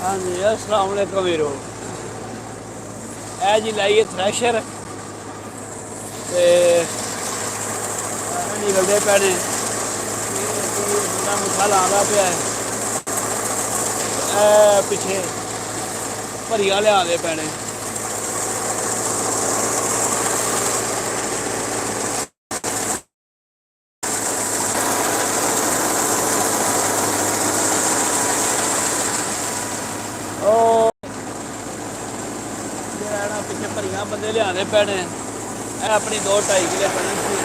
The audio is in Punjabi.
हाँ जी अस्सलाम वालेकुम वीरो। ਇਹ ਜੀ ਲਾਈਏ ਥ੍ਰੈਸ਼ਰ ਤੇ ਨਿਕਲਦੇ ਪਏ ਨੇ। ਮੁੰਡਾ ਮੁੱਠਾ ਲਾਉਂਦਾ ਪਿਆ ਹੈ। ਇਹ ਪਿੱਛੇ ਭਰੀਆਂ ਲਿਆਉਂਦੇ ਪਏ ਨੇ। ਉਹ ਜਿਹੜਾ ਨਾ ਪਿੱਛੇ ਭਰੀਆਂ ਬੰਦੇ ਲਿਆਉਂਦੇ ਪਏ ਨੇ। ਇਹ ਆਪਣੀ 2-2.5 ਕਿੱਲੇ ਕਣਕ ਸੀ।